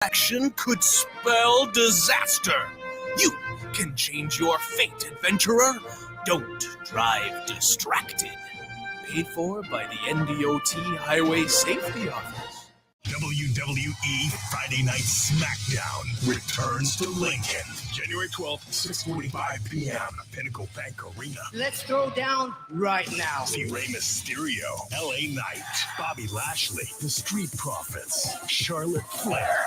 Action could spell disaster. You can change your fate, adventurer. Don't drive distracted. Paid for by the NDOT Highway Safety Office. WWE Friday Night SmackDown returns to Lincoln, January 12th, 6:45 p.m. Pinnacle Bank Arena. Let's throw down right now. See Rey Mysterio, LA Knight, Bobby Lashley, The Street Profits, Charlotte Flair,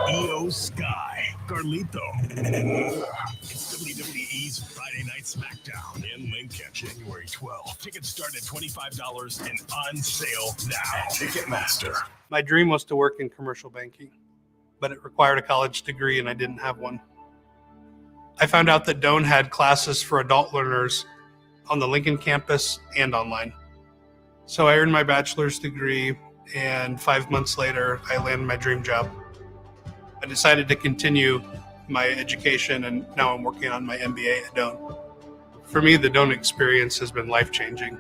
Io Sky, Carlito, and more. It's WWE's Friday Night SmackDown in Lincoln, January 12th. Tickets start at $25 and on sale now. Ticketmaster. My dream was to work in commercial banking, but it required a college degree and I didn't have one. I found out that Doane had classes for adult learners on the Lincoln campus and online. So I earned my bachelor's degree, and 5 months later, I landed my dream job. I decided to continue my education, and now I'm working on my MBA at Doane. For me, the Doane experience has been life-changing.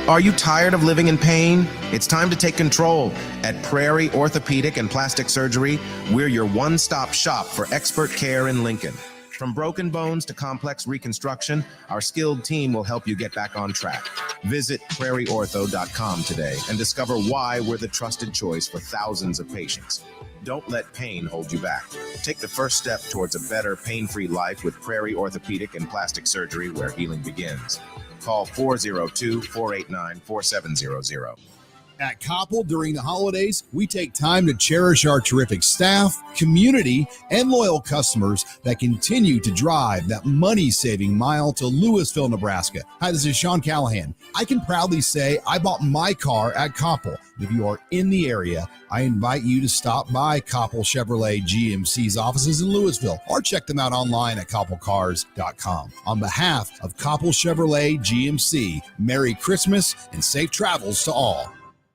Are you tired of living in pain? It's time to take control. At Prairie Orthopedic and Plastic Surgery, we're your one-stop shop for expert care in Lincoln. From broken bones to complex reconstruction, our skilled team will help you get back on track. Visit prairieortho.com today and discover why we're the trusted choice for thousands of patients. Don't let pain hold you back. Take the first step towards a better, pain-free life with Prairie Orthopedic and Plastic Surgery, where healing begins. Call 402-489-4700. At Koppel, during the holidays, we take time to cherish our terrific staff, community, and loyal customers that continue to drive that money-saving mile to Louisville, Nebraska. Hi, this is Sean Callahan. I can proudly say I bought my car at Koppel. If you are in the area, I invite you to stop by Koppel Chevrolet GMC's offices in Louisville or check them out online at koppelcars.com. On behalf of Koppel Chevrolet GMC, Merry Christmas and safe travels to all.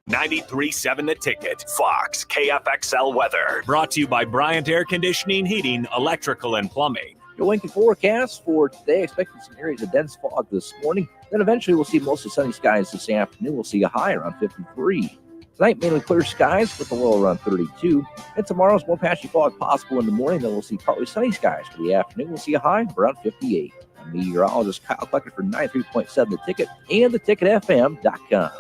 93.7 The Ticket, Fox, KFXL weather. Brought to you by Bryant Air Conditioning, Heating, Electrical, and Plumbing. Your Lincoln forecast for today, expecting some areas of dense fog this morning. Then eventually we'll see mostly sunny skies this afternoon. We'll see a high around 53. Tonight, mainly clear skies with a low around 32. And tomorrow's more patchy fog possible in the morning. Then we'll see partly sunny skies for the afternoon. We'll see a high around 58. I'm meteorologist Kyle Klecker for 93.7 The Ticket and theticketfm.com.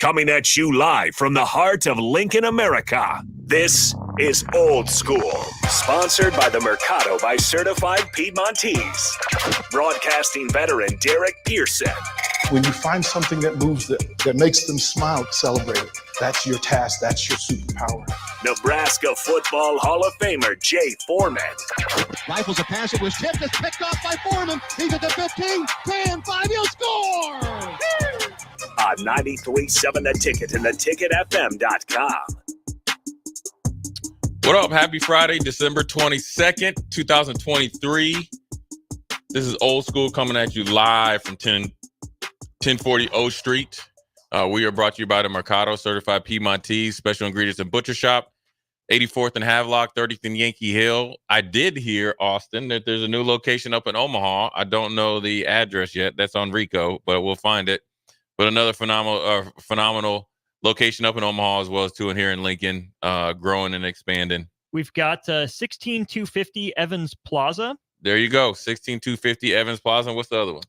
Coming at you live from the heart of Lincoln, America. This is Old School, sponsored by the Mercado by Certified Piedmontese. Broadcasting veteran Derek Pearson. When you find something that moves them, that makes them smile, celebrate it. That's your task. That's your superpower. Nebraska Football Hall of Famer Jay Foreman. Rifles a pass. It was tipped. It's picked off by Foreman. He's at the 15, 10, 5. He'll score! On 93.7 The Ticket and theticketfm.com. What up? Happy Friday, December 22nd, 2023. This is Old School coming at you live from 1040 O Street. We are brought to you by the Mercado Certified Piedmontese Special Ingredients and Butcher Shop, 84th and Havelock, 30th and Yankee Hill. I did hear, Austin, that there's a new location up in Omaha. I don't know the address yet. That's on Rico, but we'll find it. But another phenomenal location up in Omaha, as well as two in here in Lincoln, growing and expanding. We've got 16250 Evans Plaza. There you go, 16250 Evans Plaza. And what's the other one?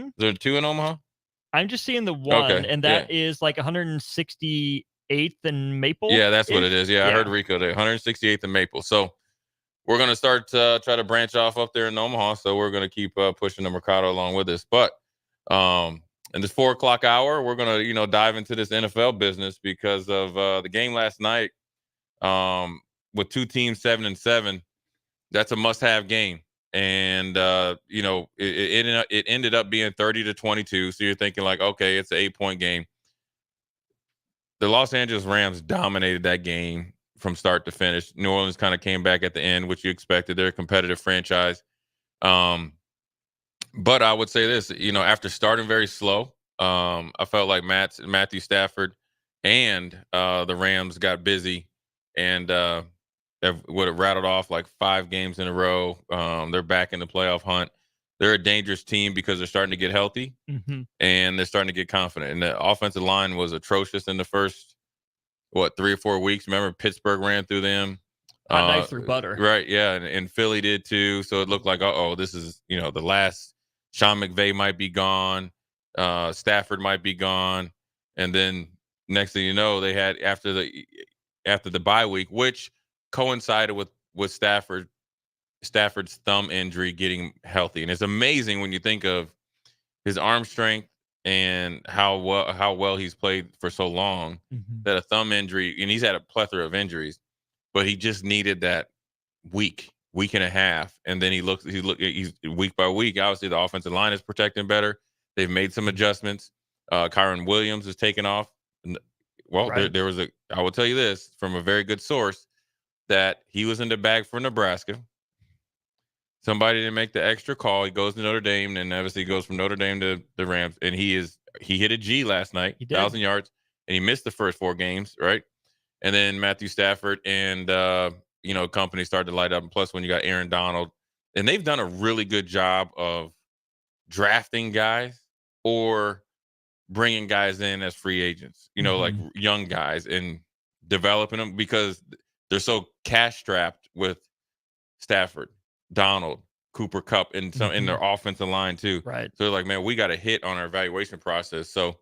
Is there two in Omaha? I'm just seeing the one, okay, and that is like 168th and Maple. Yeah, that's what it is. Yeah, I heard Rico there, 168th and Maple. So we're going to start to try to branch off up there in Omaha. So we're going to keep pushing the Mercado along with us. But in this 4 o'clock hour, we're going to, dive into this NFL business because of the game last night with two teams 7-7. That's a must-have game. And, it ended up being 30-22. So you're thinking like, okay, it's an 8-point game. The Los Angeles Rams dominated that game from start to finish. New Orleans kind of came back at the end, which you expected. They're a competitive franchise. But I would say this, after starting very slow, I felt like Matthew Stafford and the Rams got busy and would have rattled off like 5 games in a row. They're back in the playoff hunt. They're a dangerous team because they're starting to get healthy and they're starting to get confident. And the offensive line was atrocious in the first 3 or 4 weeks. Remember, Pittsburgh ran through them. Hot knife through butter. Right, yeah, and Philly did too. So it looked like, this is, the last. Sean McVay might be gone. Stafford might be gone. And then next thing you know, they had after the bye week, which coincided with Stafford's thumb injury getting healthy. And it's amazing when you think of his arm strength and how well he's played for so long, that a thumb injury, and he's had a plethora of injuries, but he just needed that week and a half. And then he's week by week. Obviously, the offensive line is protecting better. They've made some adjustments. Kyron Williams is taking off. Well, Right. there was I will tell you this from a very good source, that he was in the bag for Nebraska. Somebody didn't make the extra call. He goes to Notre Dame, and obviously he goes from Notre Dame to the Rams. And he hit a G last night, 1,000 yards, and he missed the first 4 games, right? And then Matthew Stafford and company started to light up. And plus, when you got Aaron Donald, and they've done a really good job of drafting guys or bringing guys in as free agents, like young guys, and developing them, because they're so cash strapped with Stafford, Donald, Cooper Kupp, and some in their offensive line too. Right. So they're like, man, we got to hit on our evaluation process. So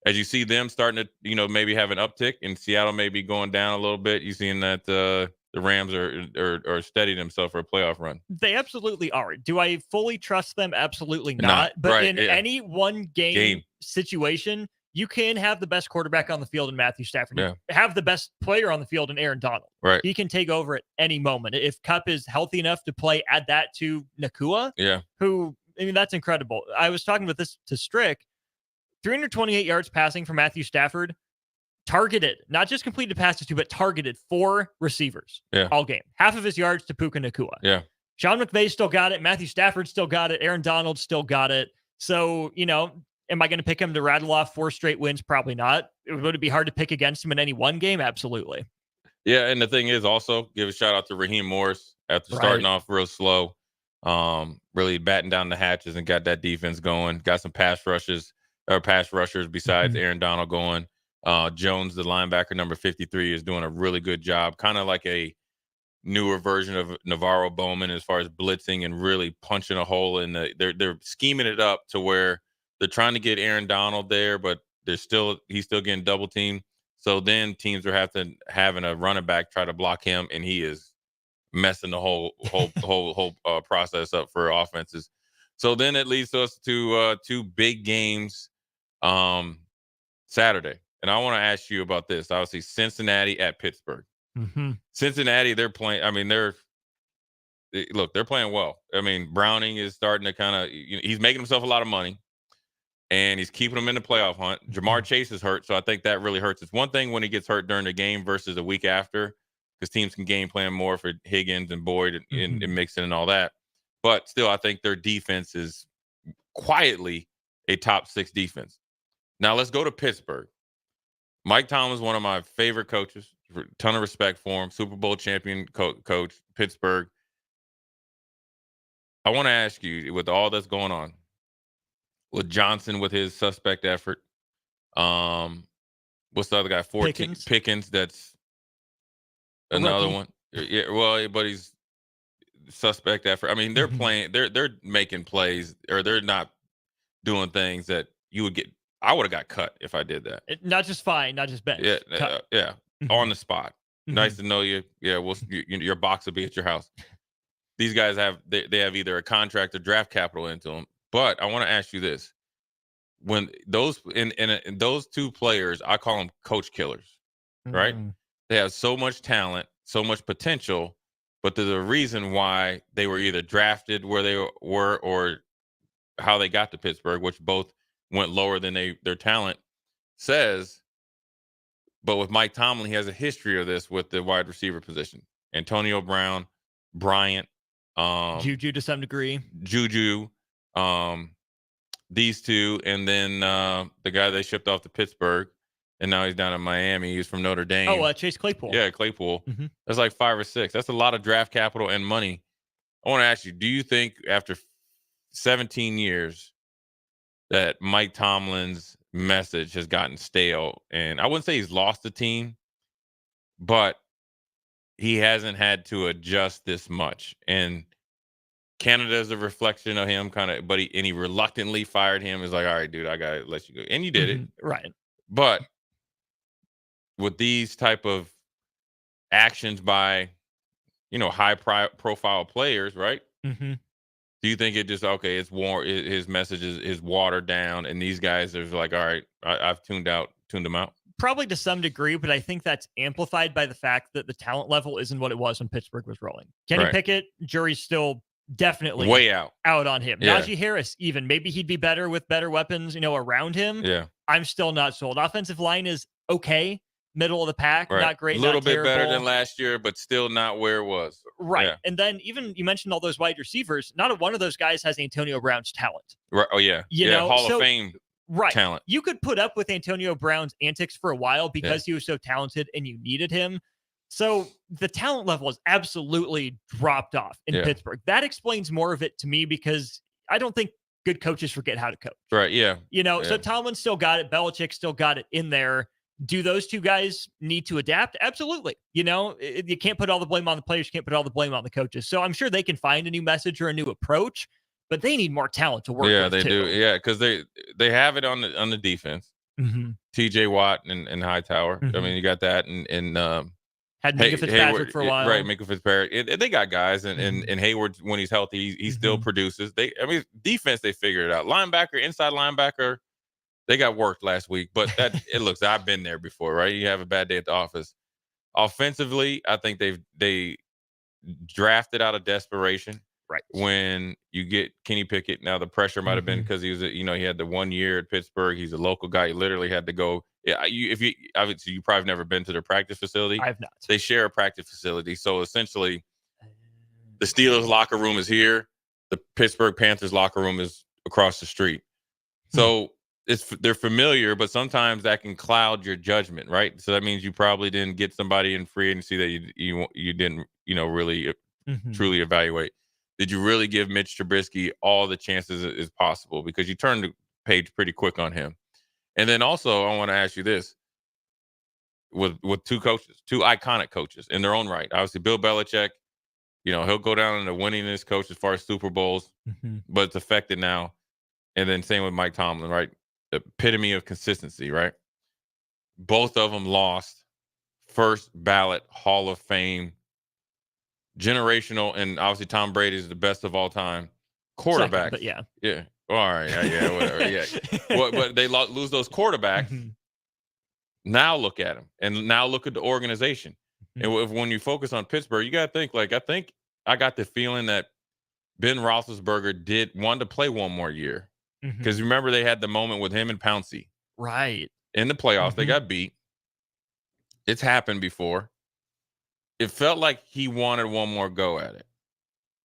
as you see them starting to, maybe have an uptick, and Seattle may be going down a little bit, you seeing that the Rams are steadying themselves for a playoff run. They absolutely are. Do I fully trust them? Absolutely not. But right, in yeah. any one game situation, you can have the best quarterback on the field in Matthew Stafford. Yeah. Have the best player on the field in Aaron Donald. Right. He can take over at any moment. If Kupp is healthy enough to play, add that to Nakua, that's incredible. I was talking with this to Strick. 328 yards passing for Matthew Stafford, targeted, not just completed passes to, but targeted 4 receivers all game. Half of his yards to Puka Nakua. Yeah. Sean McVay still got it. Matthew Stafford still got it. Aaron Donald still got it. So, am I going to pick him to rattle off 4 straight wins? Probably not. Would it be hard to pick against him in any one game? Absolutely. Yeah, and the thing is, also give a shout out to Raheem Morris after starting off real slow, really batting down the hatches and got that defense going. Got some pass rushers besides Aaron Donald going. Jones, the linebacker, number 53, is doing a really good job. Kind of like a newer version of Navarro Bowman as far as blitzing and really punching a hole in they're scheming it up to where they're trying to get Aaron Donald there, but he's still getting double teamed. So then teams are having a running back try to block him, and he is messing the whole process up for offenses. So then it leads us to 2 big games Saturday. And I want to ask you about this. Obviously, Cincinnati at Pittsburgh. Cincinnati, they're playing. I mean, they're playing well. I mean, Browning is starting to kind of, he's making himself a lot of money, and he's keeping them in the playoff hunt. Jamar Chase is hurt, so I think that really hurts. It's one thing when he gets hurt during the game versus a week after, because teams can game plan more for Higgins and Boyd and Mixon and all that. But still, I think their defense is quietly a top 6 defense. Now let's go to Pittsburgh. Mike Tomlin's one of my favorite coaches. A ton of respect for him. Super Bowl champion coach, Pittsburgh. I want to ask you, with all that's going on, with Johnson with his suspect effort, what's the other guy? Pickens. That's another one. Yeah, well, but he's suspect effort. I mean, they're playing. They're making plays, or they're not doing things that you would get. I would have got cut if I did that. Not just fine, not just bench. Yeah, on the spot. Nice to know you. Yeah, your box will be at your house. These guys have either a contract or draft capital into them. But I want to ask you this: when those those 2 players, I call them coach killers, right? They have so much talent, so much potential, but there's a reason why they were either drafted where they were or how they got to Pittsburgh, which both went lower than their talent says. But with Mike Tomlin, he has a history of this with the wide receiver position. Antonio Brown, Bryant, Juju to some degree. These 2, and then the guy they shipped off to Pittsburgh, and now he's down in Miami. He's from Notre Dame. Chase Claypool. Yeah, Claypool. That's like 5 or 6. That's a lot of draft capital and money. I want to ask you, do you think after 17 years that Mike Tomlin's message has gotten stale? And I wouldn't say he's lost the team, but he hasn't had to adjust this much. And Canada is a reflection of him, kind of, but he reluctantly fired him. Is like, all right, dude, I gotta let you go, and you did it, right? But with these type of actions by high profile players, right? Mm-hmm. Do you think it just it's his message is watered down, and these guys are like, all right, I've tuned them out? Probably to some degree, but I think that's amplified by the fact that the talent level isn't what it was when Pittsburgh was rolling. Kenny Pickett, jury's still definitely way out on him. Yeah. Najee Harris, even maybe he'd be better with better weapons, around him. Yeah, I'm still not sold. Offensive line is okay, middle of the pack, right. not great, a little not bit terrible. better than last year, but still not where it was. Right. Yeah. And then even you mentioned all those wide receivers. Not a one of those guys has Antonio Brown's talent. Right. Oh yeah. Hall of Fame. Right. Talent. You could put up with Antonio Brown's antics for a while because he was so talented and you needed him. So the talent level has absolutely dropped off in Pittsburgh. That explains more of it to me because I don't think good coaches forget how to coach. Right. Yeah. So Tomlin still got it. Belichick still got it in there. Do those two guys need to adapt? Absolutely. You can't put all the blame on the players. You can't put all the blame on the coaches. So I'm sure they can find a new message or a new approach. But they need more talent to work with. Yeah, they do. Yeah, because they have it on the defense. Mm-hmm. T.J. Watt and Hightower. Mm-hmm. I mean, you got that, and had Minka Fitzpatrick Hayward, for a while, right? Minka Fitzpatrick. They got guys, and Hayward, when he's healthy, he still produces. Defense, they figured it out. Linebacker, inside linebacker, they got worked last week, but I've been there before, right? You have a bad day at the office. Offensively, I think they drafted out of desperation. Right. When you get Kenny Pickett, now the pressure might have been because he was, he had the 1 year at Pittsburgh. He's a local guy. He literally had to go. Yeah, obviously you probably never been to their practice facility. I have not. They share a practice facility, so essentially, the Steelers locker room is here. The Pittsburgh Panthers locker room is across the street. So they're familiar, but sometimes that can cloud your judgment, right? So that means you probably didn't get somebody in free agency that you didn't really truly evaluate. Did you really give Mitch Trubisky all the chances as possible? Because you turned the page pretty quick on him. And then also, I want to ask you this. With two coaches, two iconic coaches in their own right. Obviously, Bill Belichick, he'll go down in the winningest coach as far as Super Bowls, but it's affected now. And then same with Mike Tomlin, right? The epitome of consistency, right? Both of them lost first ballot Hall of Fame, generational, and obviously Tom Brady is the best of all time quarterback. But yeah. All right, whatever. Yeah, but they lose those quarterbacks. Now look at them, and now look at the organization. And when you focus on Pittsburgh, you got to think I think I got the feeling that Ben Roethlisberger wanted to play one more year because remember they had the moment with him and Pouncey, right, in the playoffs. They got beat. It's happened before. It felt like he wanted one more go at it.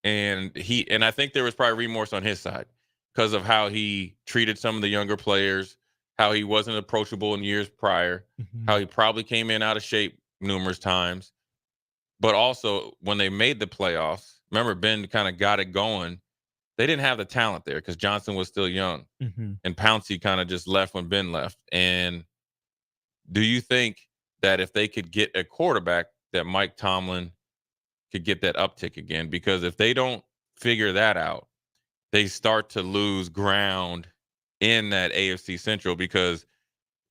And I think there was probably remorse on his side because of how he treated some of the younger players, how he wasn't approachable in years prior, how he probably came in out of shape numerous times. But also when they made the playoffs, remember Ben kind of got it going. They didn't have the talent there because Johnson was still young. And Pouncey kind of just left when Ben left. And do you think that if they could get a quarterback, that Mike Tomlin could get that uptick again? Because if they don't figure that out, they start to lose ground in that AFC Central because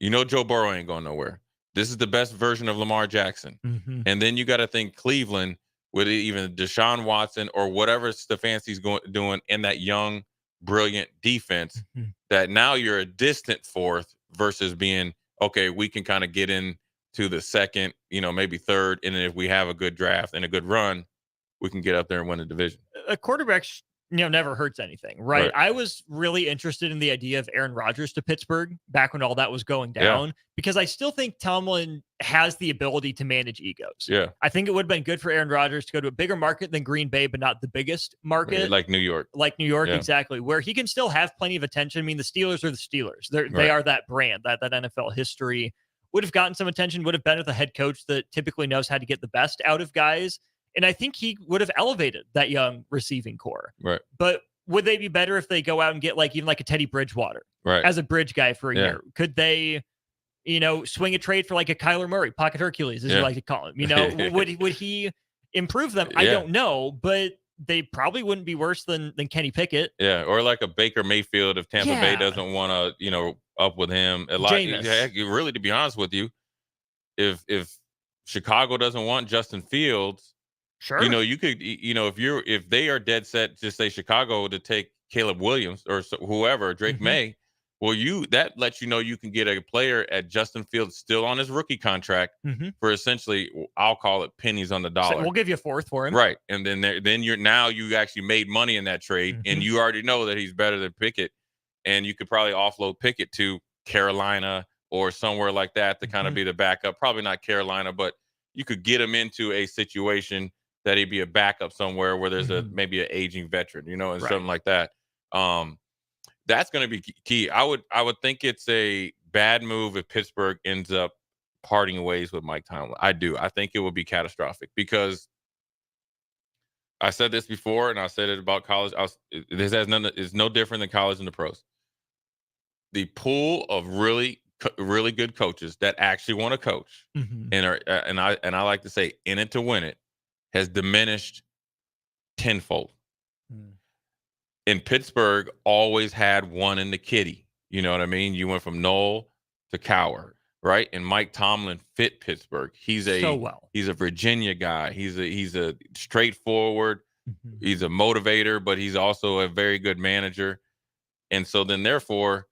Joe Burrow ain't going nowhere. This is the best version of Lamar Jackson. And then you got to think Cleveland with even Deshaun Watson or whatever Stefanski's doing in that young, brilliant defense, that now you're a distant fourth versus being, okay, we can kind of get in to the second, maybe third. And then if we have a good draft and a good run, we can get up there and win the division. A quarterback, never hurts anything, right? I was really interested in the idea of Aaron Rodgers to Pittsburgh back when all that was going down, because I still think Tomlin has the ability to manage egos. Yeah. I think it would have been good for Aaron Rodgers to go to a bigger market than Green Bay, but not the biggest market. Like New York. Exactly. Where he can still have plenty of attention. I mean, the Steelers are the Steelers. They are that brand, that NFL history. Would have gotten some attention, would have been with a head coach that typically knows how to get the best out of guys. And I think he would have elevated that young receiving core. Right. But would they be better if they go out and get even a Teddy Bridgewater as a bridge guy for a year? Could they swing a trade for like a Kyler Murray, pocket Hercules, as you like to call him. Would he improve them? I don't know, but they probably wouldn't be worse than Kenny Pickett. Yeah, or like a Baker Mayfield if Tampa Bay doesn't want to, up with him. Really, to be honest with you, if Chicago doesn't want Justin Fields, sure, you could, if they are dead set, just say Chicago to take Caleb Williams or whoever, Drake May. Well, that lets you know you can get a player at Justin Fields still on his rookie contract for essentially, I'll call it pennies on the dollar. So we'll give you a fourth for him, right? And then you actually made money in that trade, and you already know that he's better than Pickett, and you could probably offload Pickett to Carolina or somewhere like that to kind of be the backup. Probably not Carolina, but you could get him into a situation that he'd be a backup somewhere where there's maybe an aging veteran, and something like that. That's going to be key. I would think it's a bad move if Pittsburgh ends up parting ways with Mike Tomlin. I do. I think it would be catastrophic because I said this before, and I said it about college. This is no different than college and the pros. The pool of really good coaches that actually want to coach and I like to say in it to win it has diminished tenfold. And Pittsburgh always had one in the kitty. You know what I mean? You went from Noel to Cowher, right? And Mike Tomlin fit Pittsburgh. He's a Virginia guy. He's a straightforward. He's a motivator, but he's also a very good manager. And so then therefore,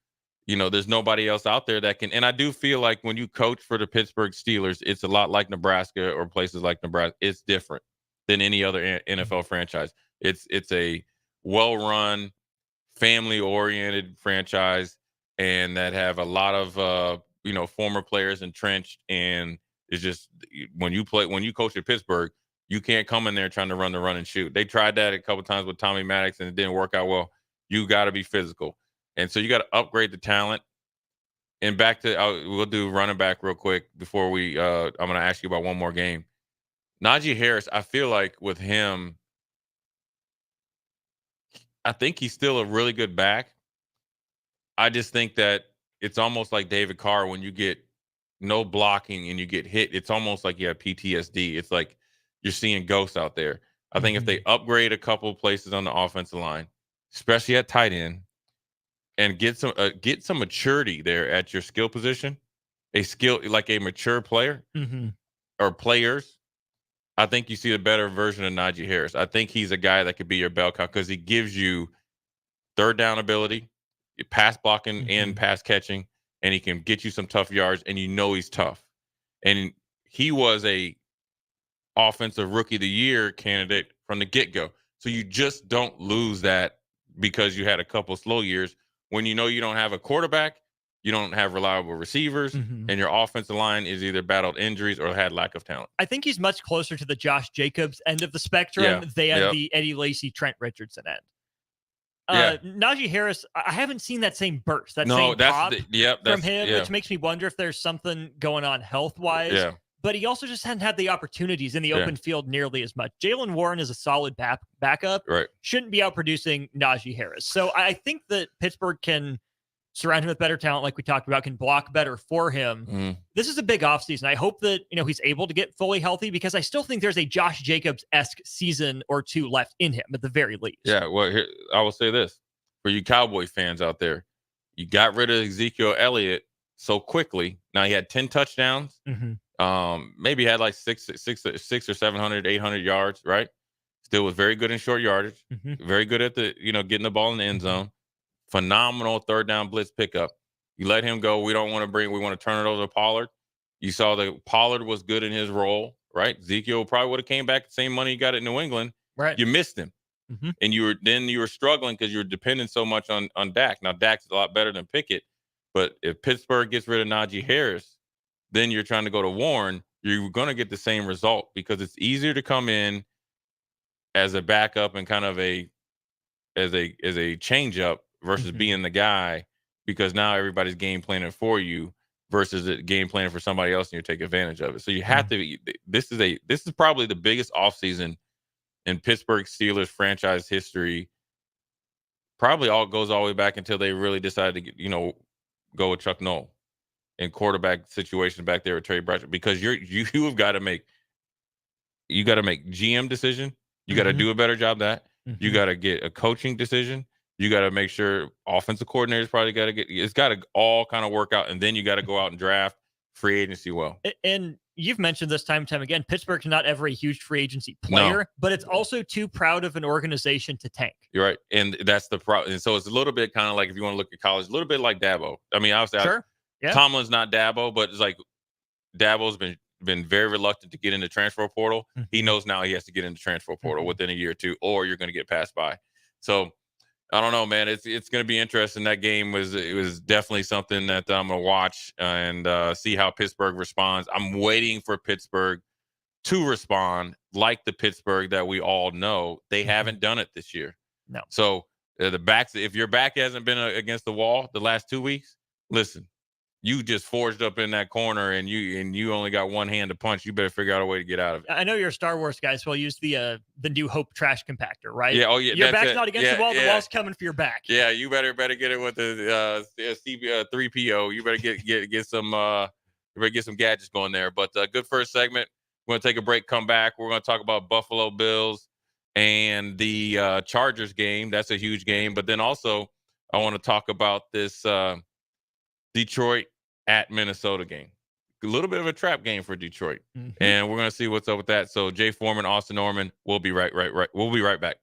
there's nobody else out there that can. And I do feel like when you coach for the Pittsburgh Steelers, it's a lot like Nebraska or places like Nebraska. It's different than any other NFL franchise. It's a well-run, family-oriented franchise, and that have a lot of former players entrenched. And it's just when you coach at Pittsburgh, you can't come in there trying to run and shoot. They tried that a couple times with Tommy Maddox, and it didn't work out well. You got to be physical, and so you got to upgrade the talent. And back to we'll do running back real quick before we. I'm going to ask you about one more game. Najee Harris, I feel like with him, I think he's still a really good back. I just think that it's almost like David Carr when you get no blocking and you get hit. It's almost like you have PTSD. It's like you're seeing ghosts out there. I think if they upgrade a couple places on the offensive line, especially at tight end, and get some maturity there at your skill position, like a mature player or players, I think you see a better version of Najee Harris. I think he's a guy that could be your bell cow because he gives you third down ability, pass blocking and pass catching, and he can get you some tough yards, and he's tough. And he was a offensive rookie of the year candidate from the get-go. So you just don't lose that because you had a couple slow years when you don't have a quarterback, you don't have reliable receivers, and your offensive line is either battled injuries or had lack of talent. I think he's much closer to the Josh Jacobs end of the spectrum than the Eddie Lacy, Trent Richardson end. Najee Harris, I haven't seen that same burst, same pop from him, which makes me wonder if there's something going on health-wise. Yeah. But he also just hadn't had the opportunities in the open field nearly as much. Jalen Warren is a solid backup. Right. Shouldn't be outproducing Najee Harris. So I think that Pittsburgh can surround him with better talent, like we talked about, can block better for him. This is a big offseason. I hope that he's able to get fully healthy because I still think there's a Josh Jacobs-esque season or two left in him at the very least. Yeah, well, here, I will say this. For you Cowboy fans out there, you got rid of Ezekiel Elliott so quickly. Now he had 10 touchdowns. Maybe had like 600 or 700, 800 yards, right? Still was very good in short yardage. Very good at getting the ball in the end zone. Phenomenal third down blitz pickup. You let him go. We want to turn it over to Pollard. You saw that Pollard was good in his role, right? Ezekiel probably would have came back the same money he got at New England. Right. You missed him. And you were struggling because you were dependent so much on Dak. Now Dak's a lot better than Pickett, but if Pittsburgh gets rid of Najee Harris, then you're trying to go to Warren, you're going to get the same result because it's easier to come in as a backup and kind of as a change up versus being the guy, because now everybody's game planning for you versus a game planning for somebody else and you take advantage of it. So you have to this is probably the biggest offseason in Pittsburgh Steelers franchise history. Probably all goes all the way back until they really decided to go with Chuck Noll. in quarterback situations back there with Trey Bradshaw, because you have got to make GM decision. You got to do a better job of that. You got to get a coaching decision. You got to make sure offensive coordinators probably got to it's got to all kind of work out. And then you got to go out and draft free agency well. And you've mentioned this time and time again, Pittsburgh's not ever a huge free agency player, but it's also too proud of an organization to tank. You're right. And that's the problem. And so it's a little bit kind of like, if you want to look at college, a little bit like Dabo. I mean, obviously, Tomlin's not Dabo, but it's like Dabo's been very reluctant to get into transfer portal. He knows now he has to get into transfer portal within a year or two, or you're going to get passed by. So I don't know, man. It's going to be interesting. That game was definitely something that I'm going to watch and see how Pittsburgh responds. I'm waiting for Pittsburgh to respond like the Pittsburgh that we all know. They haven't done it this year. No. So if your back hasn't been against the wall the last 2 weeks, listen, you just forged up in that corner and you only got one hand to punch. You better figure out a way to get out of it. I know you're a Star Wars guy, so I'll use the New Hope trash compactor, right? Yeah. Oh yeah. Your back's not against the wall. The wall's coming for your back. Yeah. You better get it with the 3PO. You better get some. You better get some gadgets going there. But good first segment. We're gonna take a break. Come back. We're gonna talk about Buffalo Bills and the Chargers game. That's a huge game. But then also I want to talk about this Detroit at Minnesota game. A little bit of a trap game for Detroit. And we're going to see what's up with that. So Jay Foreman, Austin Norman, we'll be right. We'll be right back.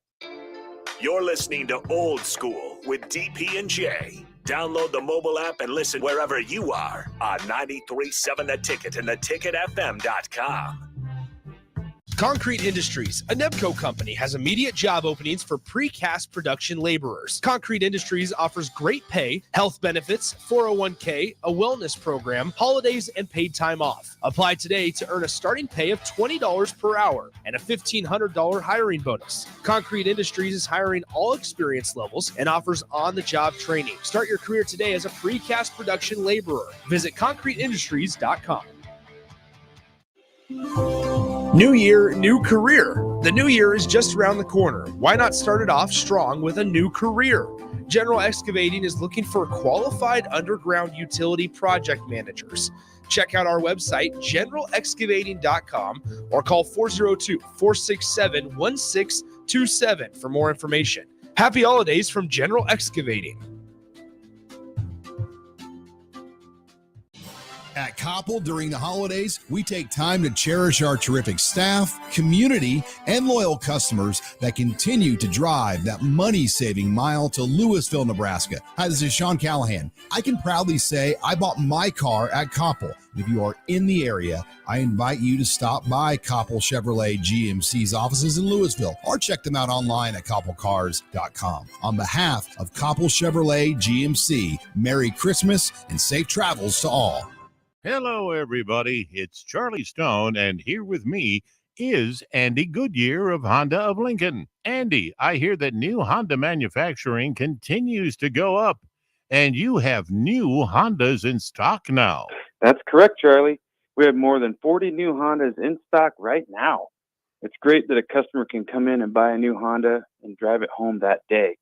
You're listening to Old School with DP and J. Download the mobile app and listen wherever you are on 93.7 The Ticket and theticketfm.com. Concrete Industries, a Nebco company, has immediate job openings for precast production laborers. Concrete Industries offers great pay, health benefits, 401k, a wellness program, holidays, and paid time off. Apply today to earn a starting pay of $20 per hour and a $1,500 hiring bonus. Concrete Industries is hiring all experience levels and offers on-the-job training. Start your career today as a precast production laborer. Visit concreteindustries.com. New year, new career. The new year is just around the corner. Why not start it off strong with a new career? General Excavating is looking for qualified underground utility project managers. Check out our website, generalexcavating.com, or call 402-467-1627 for more information. Happy holidays from General Excavating. At Koppel, during the holidays, we take time to cherish our terrific staff, community, and loyal customers that continue to drive that money-saving mile to Louisville, Nebraska. Hi, this is Sean Callahan. I can proudly say I bought my car at Koppel. If you are in the area, I invite you to stop by Koppel Chevrolet GMC's offices in Louisville or check them out online at koppelcars.com. On behalf of Koppel Chevrolet GMC, Merry Christmas and safe travels to all. Hello, everybody. It's Charlie Stone, and here with me is Andy Goodyear of Honda of Lincoln. Andy, I hear that new Honda manufacturing continues to go up, and you have new Hondas in stock now. That's correct, Charlie. We have more than 40 new Hondas in stock right now. It's great that a customer can come in and buy a new Honda and drive it home that day.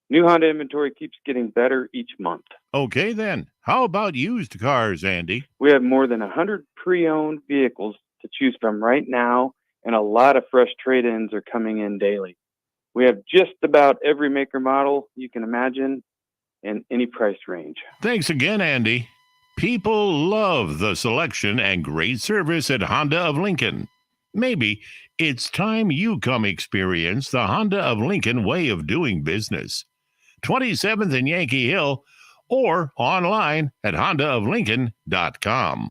New Honda inventory keeps getting better each month. Okay, then. How about used cars, Andy? We have more than 100 pre-owned vehicles to choose from right now, and a lot of fresh trade-ins are coming in daily. We have just about every maker model you can imagine in any price range. Thanks again, Andy. People love the selection and great service at Honda of Lincoln. Maybe it's time you come experience the Honda of Lincoln way of doing business. 27th and Yankee Hill, or online at hondaoflincoln.com.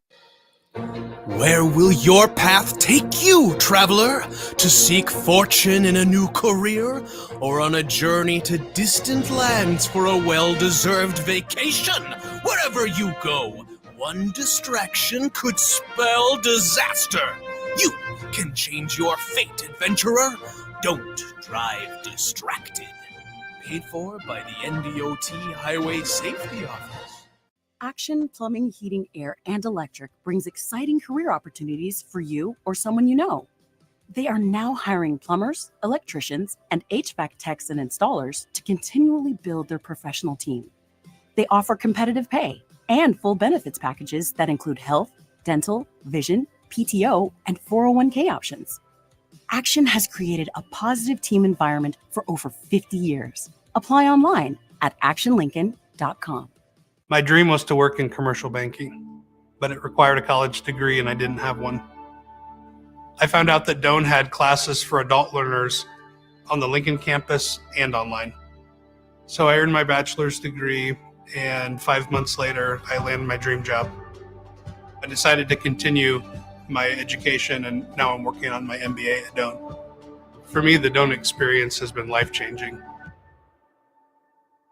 Where will your path take you, traveler? To seek fortune in a new career? Or on a journey to distant lands for a well-deserved vacation? Wherever you go, one distraction could spell disaster. You can change your fate, adventurer. Don't drive distracted. Paid for by the NDOT Highway Safety Office. Action Plumbing, Heating, Air, and Electric brings exciting career opportunities for you or someone you know. They are now hiring plumbers, electricians, and HVAC techs and installers to continually build their professional team. They offer competitive pay, and full benefits packages that include health, dental, vision, PTO, and 401k options. Action has created a positive team environment for over 50 years. Apply online at actionlincoln.com. My dream was to work in commercial banking, but it required a college degree and I didn't have one. I found out that Doane had classes for adult learners on the Lincoln campus and online. So I earned my bachelor's degree, and 5 months later, I landed my dream job. I decided to continue my education, and now I'm working on my MBA at Doane. For me, the Doane experience has been life-changing.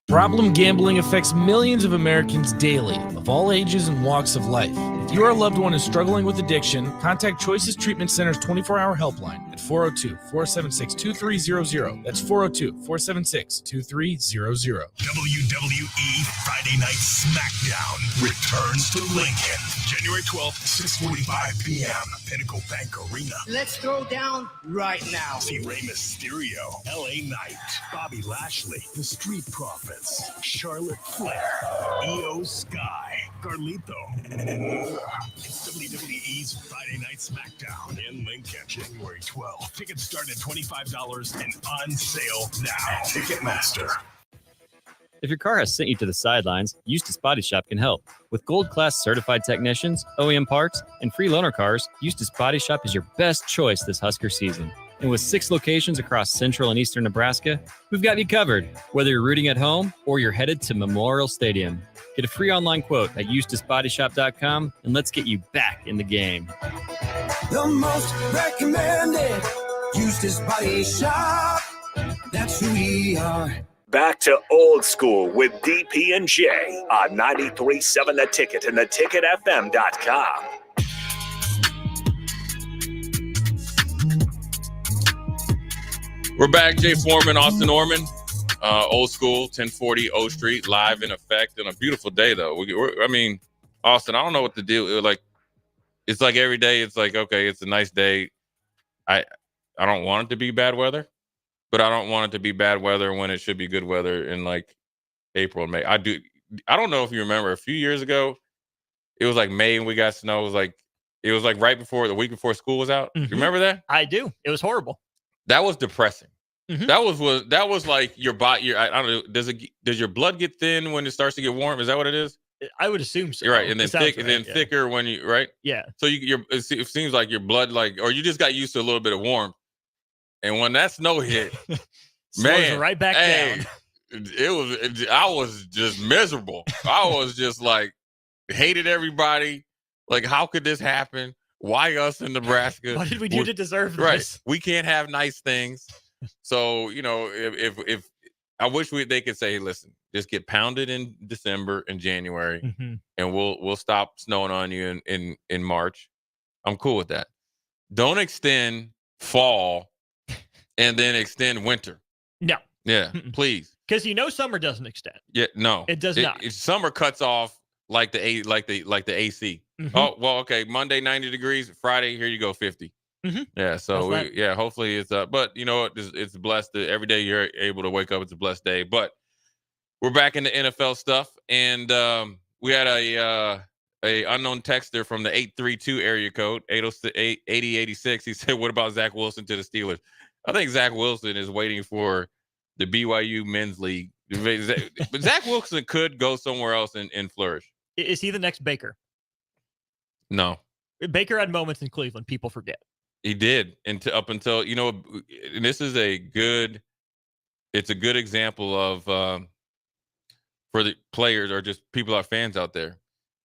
Problem gambling affects millions of Americans daily, of all ages and walks of life. If your loved one is struggling with addiction, contact Choices Treatment Center's 24-hour helpline at 402-476-2300. That's 402-476-2300. WWE Friday Night SmackDown returns to Lincoln, January 12th, 6:45 p.m. Pinnacle Bank Arena. Let's throw down right now. See Rey Mysterio, LA Knight, Bobby Lashley, The Street Profits, Charlotte Flair, Io Sky, Carlito, and it's WWE's Friday Night SmackDown in Lincoln, January 12th. Tickets start at $25 and on sale now. Ticketmaster. If your car has sent you to the sidelines, Eustace Body Shop can help. With gold-class certified technicians, OEM parts, and free loaner cars, Eustace Body Shop is your best choice this Husker season. And with 6 locations across central and eastern Nebraska, we've got you covered, whether you're rooting at home or you're headed to Memorial Stadium. Get a free online quote at EustaceBodyShop.com, and let's get you back in the game. The most recommended Eustace Body Shop. That's who we are. Back to old school with DP and J on 93.7 The Ticket and theticketfm.com. We're back. Jay Foreman, Austin Norman, old school, 1040 O Street, live in effect. On a beautiful day, though. I mean, Austin, I don't know what to do. It's like every day. It's like, okay, it's a nice day. I don't want it to be bad weather, but I don't want it to be bad weather when it should be good weather in like April and May. I don't know if you remember a few years ago, it was like May and we got snow. It was like right before the week before school was out. Mm-hmm. You remember that? I do. It was horrible. That was depressing. Mm-hmm. That was like your body. I don't know. Does your blood get thin when it starts to get warm? Is that what it is? I would assume so. You're right, and then thick, right, and then thicker when you right. Yeah. So it seems like your blood or you just got used to a little bit of warmth, and when that snow hit, man, right back down. I was just miserable. I was just like hated everybody. Like, how could this happen? Why us in Nebraska? What did we do to deserve this? Right. We can't have nice things. So, if I wish they could say, hey, listen, just get pounded in December and January, mm-hmm. and we'll stop snowing on you in March. I'm cool with that. Don't extend fall and then extend winter. No. Yeah, please. Because summer doesn't extend. Yeah, no. It does not. Summer cuts off like the AC. Mm-hmm. Oh, well, okay. Monday 90 degrees, Friday here you go 50. Mm-hmm. Yeah, so hopefully it's but it's blessed that every day you're able to wake up, it's a blessed day. But we're back in the NFL stuff, and we had a unknown texter from the 832 area code 8086. He said, "What about Zach Wilson to the Steelers?" I think Zach Wilson is waiting for the BYU men's league. But Zach Wilson could go somewhere else and flourish. Is he the next Baker? No. Baker had moments in Cleveland. People forget. He did up until, and this is a good example of for the players or just people are fans out there.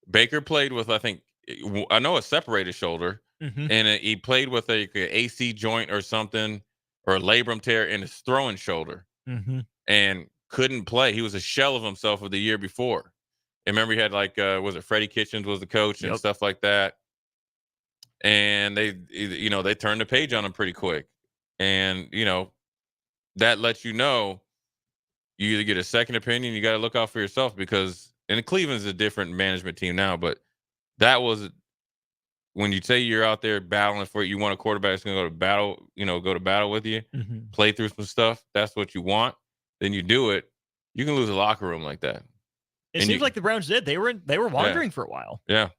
Baker played with, I know a separated shoulder, mm-hmm. and he played with a AC joint or something, or a labrum tear in his throwing shoulder, mm-hmm. and couldn't play. He was a shell of himself of the year before. And remember, he had was it Freddie Kitchens was the coach and stuff like that. And they turned the page on him pretty quick. And, that lets you know you either get a second opinion, you got to look out for yourself and Cleveland's a different management team now, but that was when you say you're out there battling for it, you want a quarterback that's going to go to battle with you, mm-hmm. play through some stuff. That's what you want. Then you do it. You can lose a locker room like that. It seems like the Browns did. They were wandering for a while. Yeah.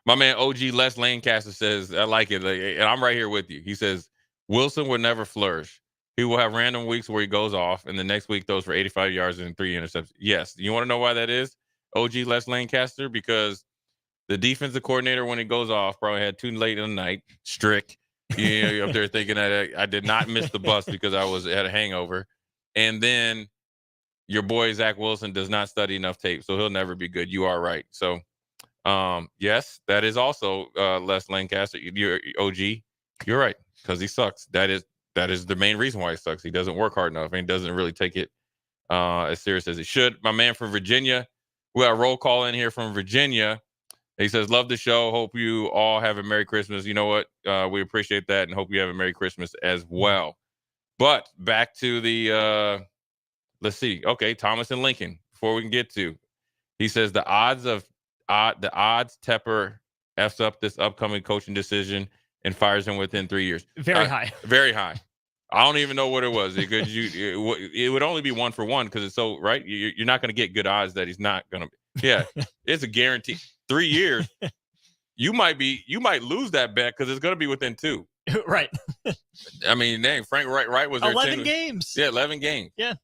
My man OG Les Lancaster says, I like it. And I'm right here with you. He says, Wilson will never flourish. He will have random weeks where he goes off, and the next week throws for 85 yards and 3 interceptions. Yes. You want to know why that is, OG Les Lancaster? Because the defensive coordinator, when he goes off, probably had too late in the night. Strick. You're up there thinking that I did not miss the bus because I had a hangover. And then your boy Zach Wilson does not study enough tape, so he'll never be good. You are right. So, yes, that is also Les Lancaster. You're OG. You're right, because he sucks. That is the main reason why he sucks. He doesn't work hard enough, and he doesn't really take it as serious as he should. My man from Virginia, we got a roll call in here from Virginia. He says, love the show. Hope you all have a Merry Christmas. You know what? We appreciate that, and hope you have a Merry Christmas as well. But back to the, let's see. Okay, Thomas and Lincoln, before we can get to, he says the odds Tepper F's up this upcoming coaching decision and fires him within 3 years. Very high. Very high. I don't even know what it was. It would only be 1 for 1 because it's so, right? You're not going to get good odds that he's not going to. Yeah, it's a guarantee. 3 years, you might lose that bet because it's going to be within 2. Right. I mean, dang, Frank Wright was there 11 games. Yeah, 11 games. Yeah.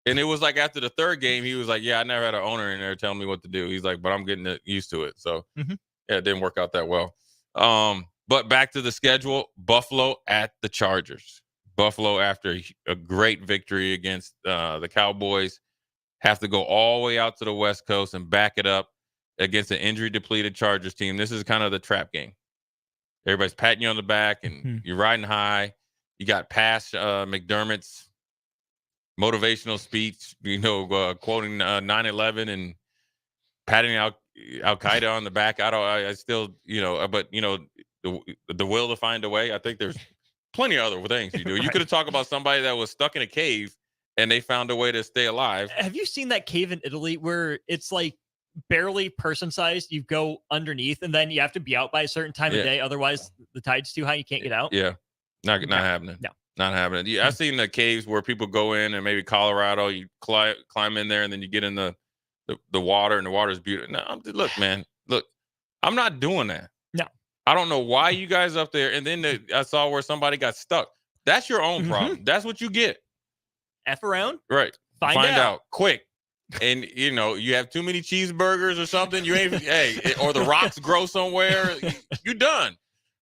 And it was like after the 3rd game, he was like, yeah, I never had an owner in there telling me what to do. He's like, but I'm getting used to it. So, yeah, it didn't work out that well. But back to the schedule, Buffalo at the Chargers. Buffalo, after a great victory against the Cowboys, have to go all the way out to the West Coast and back it up against an injury-depleted Chargers team. This is kind of the trap game. Everybody's patting you on the back, and you're riding high. You got past McDermott's motivational speech, quoting 9/11 and patting Al-Qaeda on the back. I still, but, the will to find a way. I think there's plenty of other things you do. You could have talked about somebody that was stuck in a cave and they found a way to stay alive. Have you seen that cave in Italy where it's like barely person sized? You go underneath and then you have to be out by a certain time of day. Otherwise the tide's too high. You can't get out. Yeah. Not happening. No. Not happening. Yeah, I've seen the caves where people go in, and maybe Colorado, you climb in there and then you get in the water, and the water is beautiful. No, look, man, I'm not doing that. No. I don't know why you guys up there. And then I saw where somebody got stuck. That's your own problem. That's what you get. F around. Right. Find out quick. And you have too many cheeseburgers or something. You ain't or the rocks grow somewhere. You done.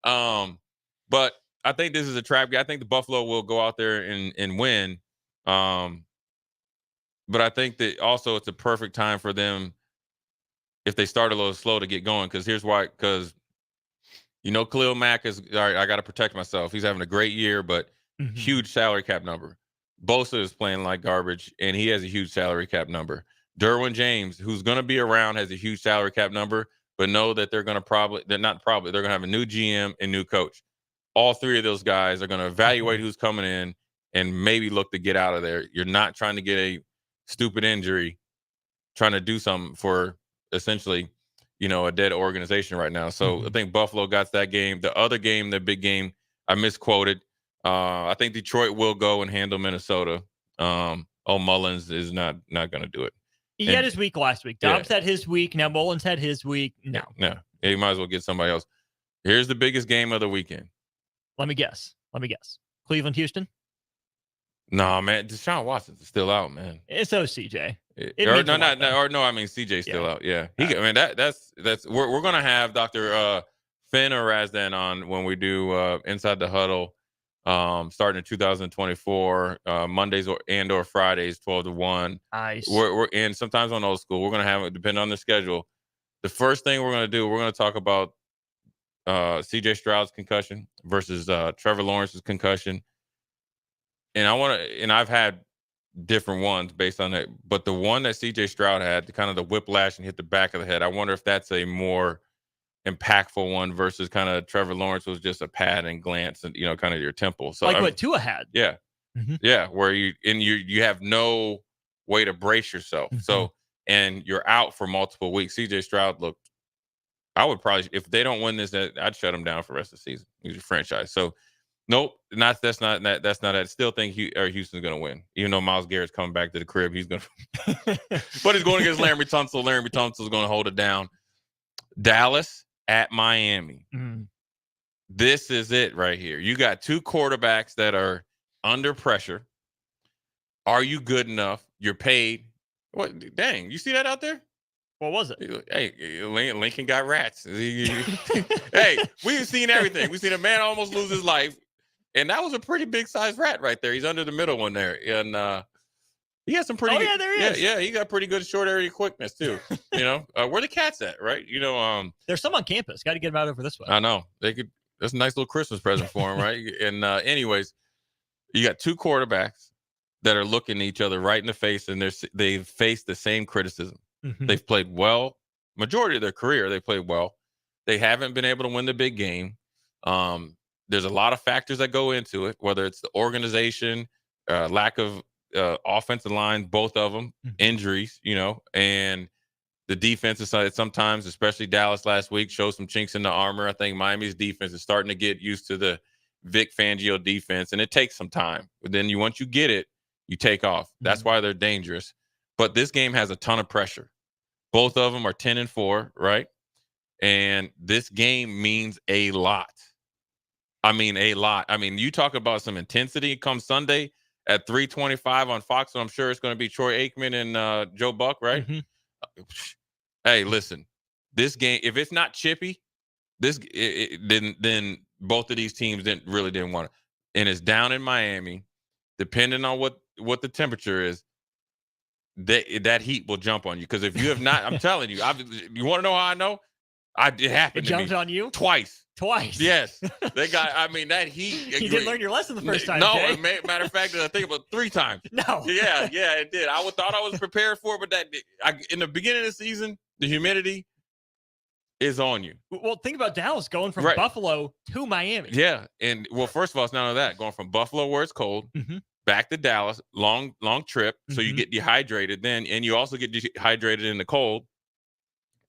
But I think this is a trap game. I think the Buffalo will go out there and win. But I think that also it's a perfect time for them if they start a little slow to get going. Because here's why. Because Khalil Mack is all right. I got to protect myself. He's having a great year, but huge salary cap number. Bosa is playing like garbage, and he has a huge salary cap number. Derwin James, who's going to be around, has a huge salary cap number, but know that they're going to have a new GM and new coach. All 3 of those guys are going to evaluate who's coming in and maybe look to get out of there. You're not trying to get a stupid injury, trying to do something for essentially, a dead organization right now. So I think Buffalo got that game. The other game, the big game, I misquoted. I think Detroit will go and handle Minnesota. Mullins is not going to do it. He had his week last week. Dobbs had his week. Now Mullins had his week. No. He might as well get somebody else. Here's the biggest game of the weekend. Let me guess. Cleveland, Houston? No, man. Deshaun Watson's still out, man. It's CJ. I mean CJ's still out. Yeah. We're gonna have Dr. Finn or Razdan on when we do Inside the Huddle, starting in 2024, Mondays or Fridays, 12 to 1. Nice. We're and sometimes on old school. We're gonna have it depending on the schedule. The first thing we're gonna talk about CJ Stroud's concussion versus Trevor Lawrence's concussion. And I've had different ones based on it, but the one that CJ Stroud had, the kind of the whiplash and hit the back of the head, I wonder if that's a more impactful one versus kind of Trevor Lawrence was just a pad and glance and kind of your temple. So like what Tua had. Yeah. Yeah, where you have no way to brace yourself. So and you're out for multiple weeks. CJ Stroud I would probably, if they don't win this, I'd shut him down for the rest of the season. He's a franchise. So Nope, that's not it. I still think Houston's going to win, even though Myles Garrett's coming back to the crib. He's going to, but he's going against Laremy Tunsil. Laremy Tunsil's going to hold it down. Dallas at Miami. Mm-hmm. This is it right here. You got two quarterbacks that are under pressure. Are you good enough? You're paid. What? Dang, you see that out there? What was it? Hey, Lincoln got rats. Hey, we've seen everything. We've seen a man almost lose his life. And that was a pretty big sized rat right there. He's under the middle one there. And he has some pretty good. Yeah, there he is. Yeah, he got pretty good short area quickness too. Where the cats at, right? There's some on campus. Got to get them out over this way. I know. That's a nice little Christmas present for him, right? And anyways, you got two quarterbacks that are looking each other right in the face, and they've faced the same criticism. Mm-hmm. They've played well. Majority of their career, they played well. They haven't been able to win the big game. There's a lot of factors that go into it, whether it's the organization, lack of offensive line, both of them, injuries, and the defensive side. Sometimes, especially Dallas last week, shows some chinks in the armor. I think Miami's defense is starting to get used to the Vic Fangio defense, and it takes some time. But then once you get it, you take off. That's why they're dangerous. But this game has a ton of pressure. Both of them are 10-4, right? And this game means a lot. I mean, a lot. I mean, you talk about some intensity come Sunday at 3:25 on Fox, so I'm sure it's going to be Troy Aikman and Joe Buck, right? Mm-hmm. Hey, listen, this game, if it's not chippy, then both of these teams didn't want it. And it's down in Miami, depending on what the temperature is. That heat will jump on you, because if you have not, I'm telling you, you want to know how I know? It happened. It jumped on you twice. Yes, they got. I mean, that heat. You didn't learn your lesson the first time. No, Jay. Matter of fact, I think about 3 times. No. Yeah, it did. I thought I was prepared for it, but in the beginning of the season, the humidity is on you. Well, think about Dallas going from Buffalo to Miami. Yeah, and first of all, it's none of that. Going from Buffalo, where it's cold, back to Dallas, long trip, so you get dehydrated then, and you also get dehydrated in the cold.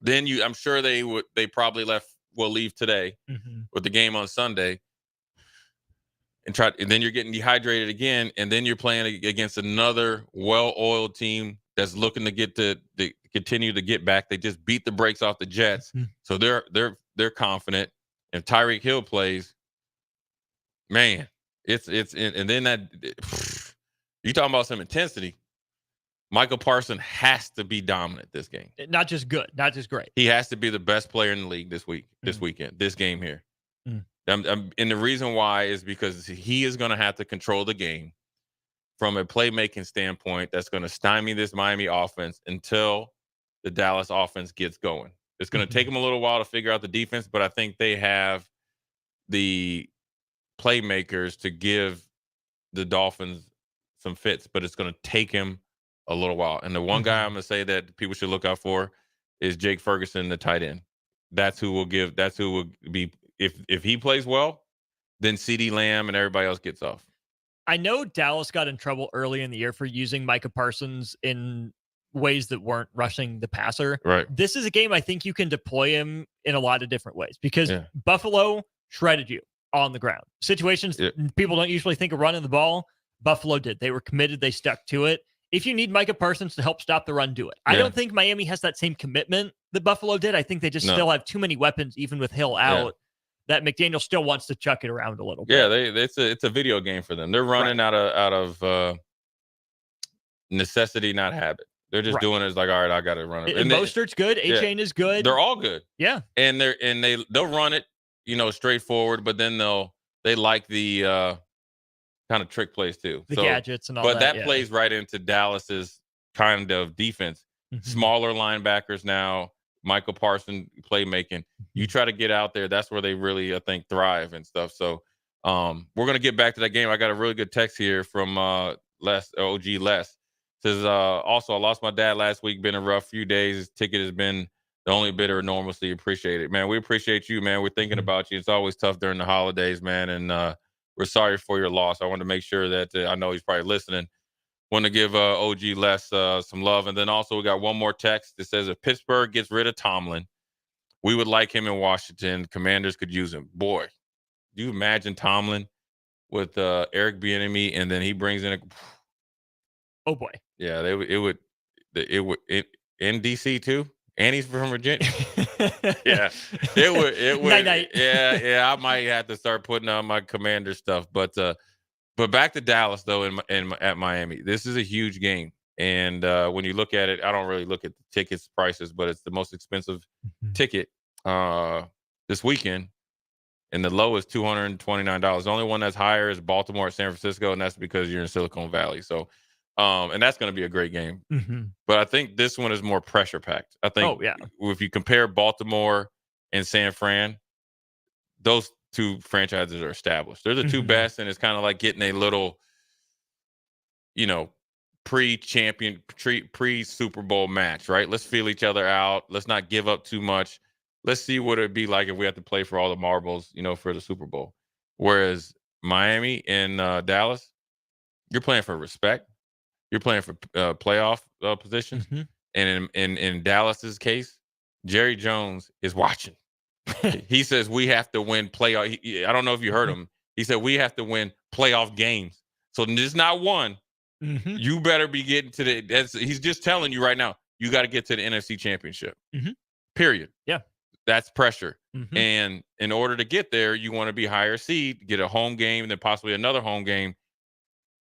Then I'm sure they probably will leave today with the game on Sunday, and then you're getting dehydrated again, and then you're playing against another well-oiled team that's looking to continue to get back. They just beat the brakes off the Jets, so they're confident. If Tyreek Hill plays, man, it's and then that you talking about some intensity. Michael Parsons has to be dominant this game. Not just good, not just great. He has to be the best player in the league this weekend, this game here. And the reason why is because he is going to have to control the game from a playmaking standpoint. That's going to stymie this Miami offense until the Dallas offense gets going. It's going to take them a little while to figure out the defense, but I think they have the playmakers to give the Dolphins some fits, but it's going to take him a little while. And the one guy I'm going to say that people should look out for is Jake Ferguson, the tight end. That's who will be, if he plays well, then CeeDee Lamb and everybody else gets off. I know Dallas got in trouble early in the year for using Micah Parsons in ways that weren't rushing the passer. Right. This is a game I think you can deploy him in a lot of different ways, because Buffalo shredded you on the ground. Situations people don't usually think of running the ball. Buffalo did. They were committed. They stuck to it. If you need Micah Parsons to help stop the run, do it. I don't think Miami has that same commitment that Buffalo did. I think they just still have too many weapons, even with Hill out, that McDaniel still wants to chuck it around a little bit. Yeah, it's a video game for them. They're running out of necessity, not habit. They're just doing it as like, all right, I got to run it. And Mostert's good. A-Chain is good. They're all good. Yeah. And they'll run it, straightforward, but then they like the kind of trick plays too. The gadgets and all that. But that plays right into Dallas's kind of defense. Smaller linebackers now, Michael Parsons playmaking. You try to get out there, that's where they really, I think, thrive and stuff. So we're going to get back to that game. I got a really good text here from OG Les. Says, also, I lost my dad last week. Been a rough few days. His ticket has been the only bit of enormously appreciated. Man, we appreciate you, man. We're thinking about you. It's always tough during the holidays, man. And we're sorry for your loss. I want to make sure that I know he's probably listening. Want to give OG Les some love. And then also we got one more text that says, if Pittsburgh gets rid of Tomlin, we would like him in Washington. Commanders could use him. Boy, do you imagine Tomlin with Eric Bieniemy, and then he brings in oh boy, yeah, it would in DC too, and he's from Virginia. Yeah, it would Night. yeah. I might have to start putting on my Commander stuff, but back to Dallas though, at Miami, this is a huge game. And when you look at it, I don't really look at the tickets prices, but it's the most expensive ticket this weekend. And the low is $229. The only one that's higher is Baltimore at San Francisco, and that's because you're in Silicon Valley. So, and that's going to be a great game. Mm-hmm. But I think this one is more pressure packed. I think if you compare Baltimore and San Fran, those two franchises are established. They're the two best, and it's kind of like getting a little, pre-champion, pre-Super Bowl match, right? Let's feel each other out. Let's not give up too much. Let's see what it'd be like if we have to play for all the marbles, for the Super Bowl. Whereas Miami and Dallas, you're playing for respect. You're playing for playoff positions. Mm-hmm. And in Dallas's case, Jerry Jones is watching. He says we have to win playoff. I don't know if you heard him. He said we have to win playoff games. So there's not one. Mm-hmm. You better be getting to he's just telling you right now, you got to get to the NFC Championship. Mm-hmm. Period. Yeah. That's pressure. Mm-hmm. And in order to get there, you want to be higher seed, get a home game, and then possibly another home game.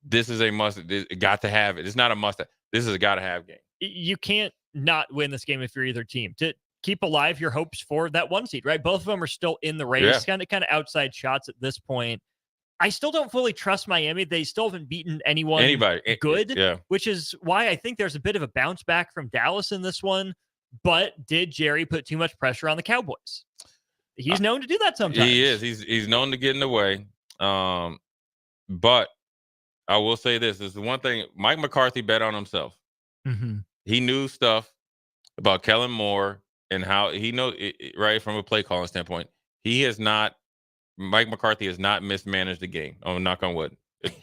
This is a must. Got to have it. It's not a must. This is a got to have game. You can't not win this game if you're either team. To keep alive your hopes for that one seed, right? Both of them are still in the race, kind of outside shots at this point. I still don't fully trust Miami. They still haven't beaten anybody good, which is why I think there's a bit of a bounce back from Dallas in this one. But did Jerry put too much pressure on the Cowboys? He's known to do that sometimes. He is. He's known to get in the way. But I will say this is the one thing Mike McCarthy bet on himself. Mm-hmm. He knew stuff about Kellen Moore and how he knows right from a play calling standpoint. Mike McCarthy has not mismanaged the game. I'm knock on wood.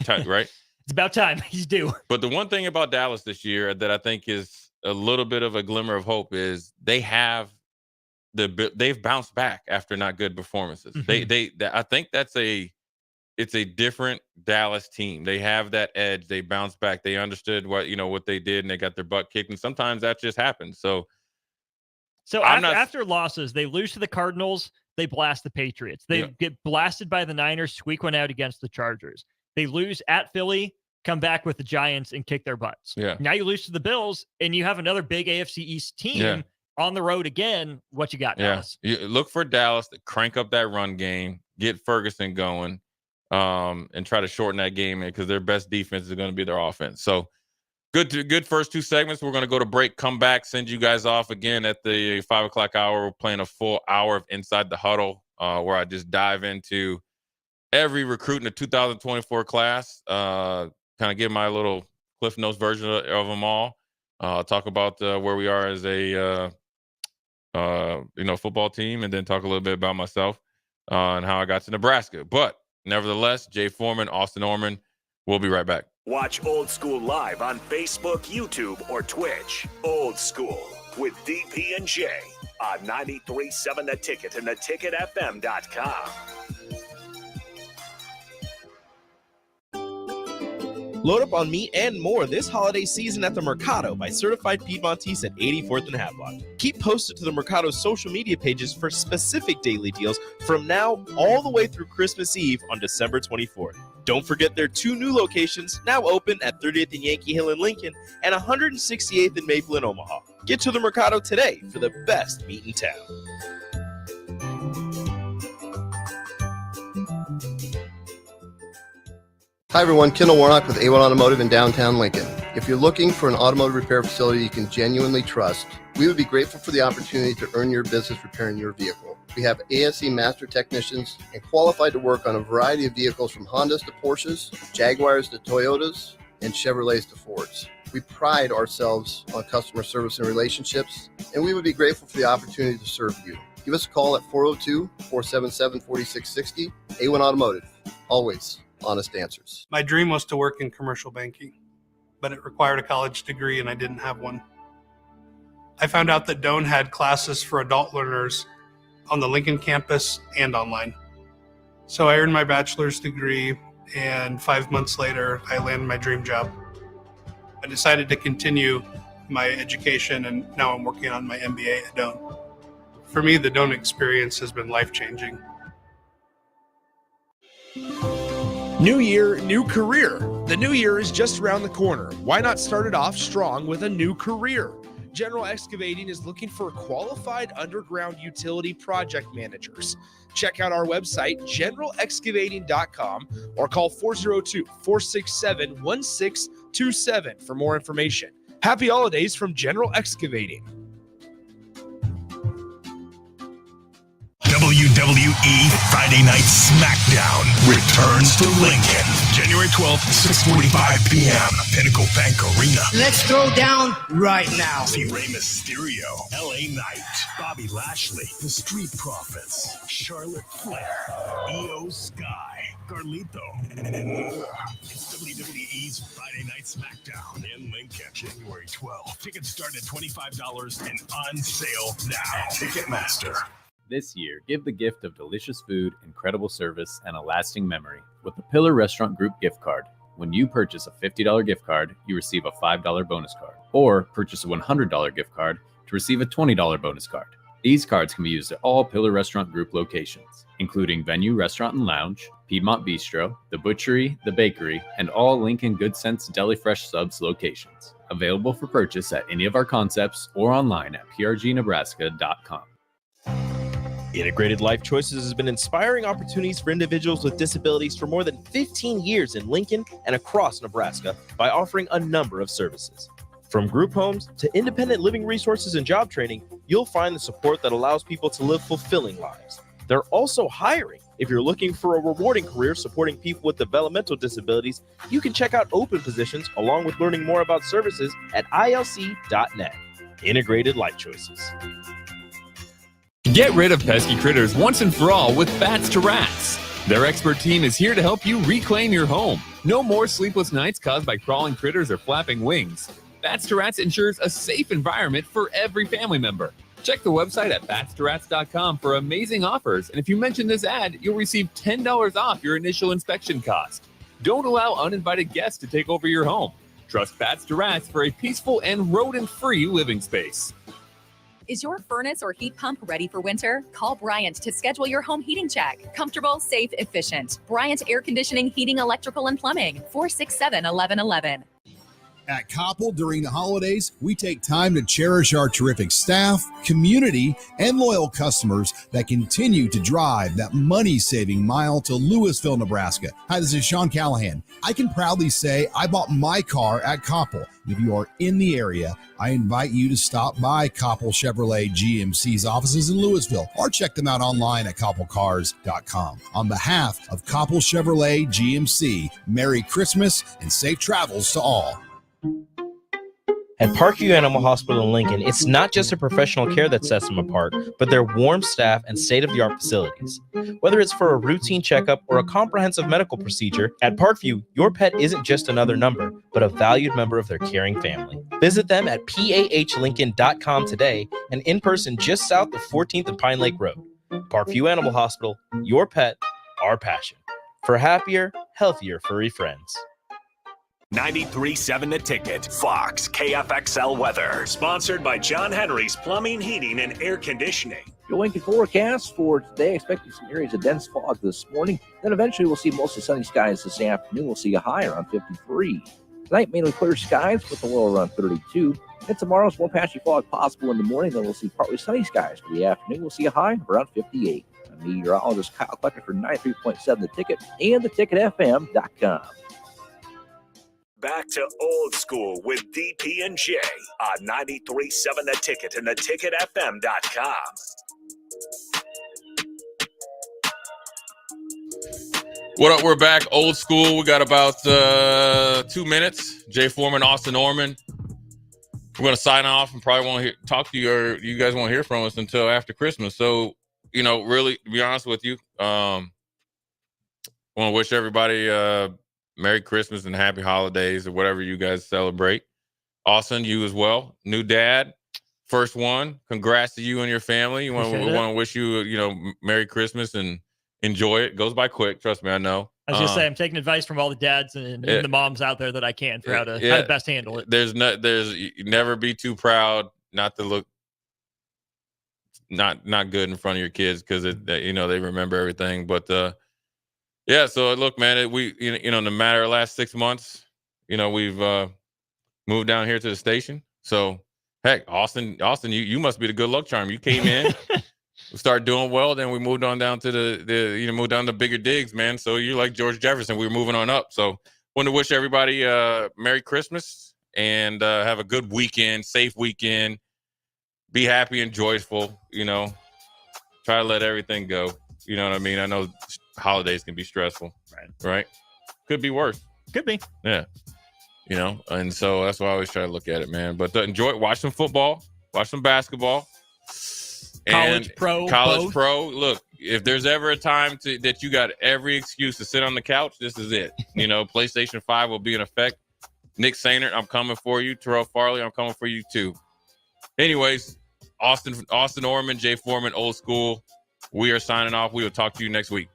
Right? It's about time. He's due. But the one thing about Dallas this year that I think is a little bit of a glimmer of hope is they've bounced back after not good performances. Mm-hmm. I think it's a different Dallas team. They have that edge. They bounced back. They understood what they did, and they got their butt kicked. And sometimes that just happens. So after losses, they lose to the Cardinals. They blast the Patriots. They get blasted by the Niners, squeak one out against the Chargers. They lose at Philly, come back with the Giants and kick their butts. Yeah. Now you lose to the Bills, and you have another big AFC East team on the road again. What you got, Dallas? You look for Dallas to crank up that run game, get Ferguson going, and try to shorten that game because their best defense is going to be their offense. So good first two segments. We're going to go to break, come back, send you guys off again at the 5 o'clock hour. We're playing a full hour of Inside the Huddle, where I just dive into every recruit in the 2024 class, kind of give my little Cliff Notes version of them all. Talk about where we are as a football team, and then talk a little bit about myself and how I got to Nebraska. But nevertheless, Jay Foreman, Austin Orman, we'll be right back. Watch Old School live on Facebook, YouTube, or Twitch. Old School with DP and J on 93.7 The Ticket and theticketfm.com. Load up on meat and more this holiday season at the Mercado by Certified Piedmontese at 84th and Havelock. Keep posted to the Mercado's social media pages for specific daily deals from now all the way through Christmas Eve on December 24th. Don't forget their 2 new locations now open at 30th and Yankee Hill in Lincoln and 168th and Maple in Omaha. Get to the Mercado today for the best meat in town. Hi everyone, Kendall Warnock with A1 Automotive in downtown Lincoln. If you're looking for an automotive repair facility you can genuinely trust, we would be grateful for the opportunity to earn your business repairing your vehicle. We have ASE master technicians and qualified to work on a variety of vehicles from Hondas to Porsches, Jaguars to Toyotas, and Chevrolets to Fords. We pride ourselves on customer service and relationships, and we would be grateful for the opportunity to serve you. Give us a call at 402-477-4660. A1 Automotive, always honest answers. My dream was to work in commercial banking, but it required a college degree and I didn't have one. I found out that Doane had classes for adult learners on the Lincoln campus and online. So I earned my bachelor's degree and 5 months later, I landed my dream job. I decided to continue my education, and now I'm working on my MBA at Doane. For me, the Doane experience has been life-changing. New year, new career. The new year is just around the corner. Why not start it off strong with a new career? General Excavating is looking for qualified underground utility project managers. Check out our website, generalexcavating.com, or call 402-467-1627 for more information. Happy holidays from General Excavating. WWE Friday Night SmackDown returns to Lincoln, January 12th, 6:45 p.m. Pinnacle Bank Arena. Let's throw down right now. See Rey Mysterio, LA Knight, Bobby Lashley, The Street Profits, Charlotte Flair, Io Sky, Carlito, and it's WWE's Friday Night SmackDown in Lincoln, January 12th. Tickets start at $25 and on sale now. Ticketmaster. This year, give the gift of delicious food, incredible service, and a lasting memory with the Pillar Restaurant Group gift card. When you purchase a $50 gift card, you receive a $5 bonus card, or purchase a $100 gift card to receive a $20 bonus card. These cards can be used at all Pillar Restaurant Group locations, including Venue Restaurant and Lounge, Piedmont Bistro, The Butchery, The Bakery, and all Lincoln Good Sense Deli Fresh Subs locations. Available for purchase at any of our concepts or online at prgnebraska.com. Integrated Life Choices has been inspiring opportunities for individuals with disabilities for more than 15 years in Lincoln and across Nebraska by offering a number of services. From group homes to independent living resources and job training, you'll find the support that allows people to live fulfilling lives. They're also hiring. If you're looking for a rewarding career supporting people with developmental disabilities, you can check out open positions along with learning more about services at ilc.net. Integrated Life Choices. Get rid of pesky critters once and for all with Bats to Rats. Their expert team is here to help you reclaim your home. No more sleepless nights caused by crawling critters or flapping wings. Bats to Rats ensures a safe environment for every family member. Check the website at batstoRats.com for amazing offers, and if you mention this ad, you'll receive $10 off your initial inspection cost. Don't allow uninvited guests to take over your home. Trust Bats to Rats for a peaceful and rodent-free living space. Is your furnace or heat pump ready for winter? Call Bryant to schedule your home heating check. Comfortable, safe, efficient. Bryant Air Conditioning, Heating, Electrical, and Plumbing. 467-1111. At Koppel, during the holidays, we take time to cherish our terrific staff, community, and loyal customers that continue to drive that money-saving mile to Louisville, Nebraska. Hi, this is Sean Callahan. I can proudly say I bought my car at Koppel. If you are in the area, I invite you to stop by Koppel Chevrolet GMC's offices in Louisville or check them out online at koppelcars.com. On behalf of Koppel Chevrolet GMC, Merry Christmas and safe travels to all. At Parkview Animal Hospital in Lincoln, it's not just the professional care that sets them apart, but their warm staff and state-of-the-art facilities. Whether it's for a routine checkup or a comprehensive medical procedure, at Parkview, your pet isn't just another number, but a valued member of their caring family. Visit them at pahlincoln.com today and in person just south of 14th and Pine Lake Road. Parkview Animal Hospital, your pet, our passion. For happier, healthier furry friends. 93.7 The Ticket, Fox, KFXL weather. Sponsored by John Henry's Plumbing, Heating, and Air Conditioning. Your Lincoln forecast for today, expecting some areas of dense fog this morning. Then eventually we'll see mostly sunny skies this afternoon. We'll see a high around 53. Tonight, mainly clear skies with a low around 32. And tomorrow's more patchy fog possible in the morning. Then we'll see partly sunny skies for the afternoon. We'll see a high around 58. I'm meteorologist Kyle Klecker for 93.7 The Ticket and theticketfm.com. Back to old school with DP and J on 93.7 The Ticket and theticketfm.com. What up? We're back. Old school. We got about 2 minutes. Jay Foreman, Austin Norman. We're going to sign off and probably won't talk to you, or you guys won't hear from us until after Christmas. So, really, to be honest with you, want to wish everybody Merry Christmas and Happy Holidays or whatever you guys celebrate. Austin, you as well. New dad, first one. Congrats to you and your family. We want to wish you, Merry Christmas and enjoy it. Goes by quick. Trust me, I know. I was gonna say I'm taking advice from all the dads and the moms out there that I can for how to best handle it. There's you never be too proud not to look not good in front of your kids because they remember everything. But so look, man, no matter the last 6 months, we've moved down here to the station. So heck, Austin, you must be the good luck charm. You came in. We started doing well, then we moved on down to moved down to bigger digs, man. So you're like George Jefferson. We were moving on up. So want to wish everybody Merry Christmas and have a good weekend, safe weekend. Be happy and joyful, Try to let everything go. You know what I mean? I know holidays can be stressful. Right? Could be worse. Could be. Yeah. And so that's why I always try to look at it, man. But watch some football, watch some basketball. College, pro. Look, if there's ever a time that you got every excuse to sit on the couch, this is it. PlayStation 5 will be in effect. Nick Sainert, I'm coming for you. Terrell Farley, I'm coming for you too. Anyways, Austin Orman, Jay Foreman, Old School. We are signing off. We will talk to you next week.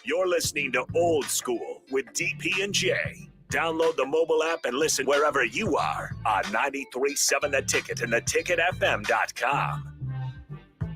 You're listening to Old School with DP and J. Download the mobile app and listen wherever you are on 93.7 The Ticket and theticketfm.com.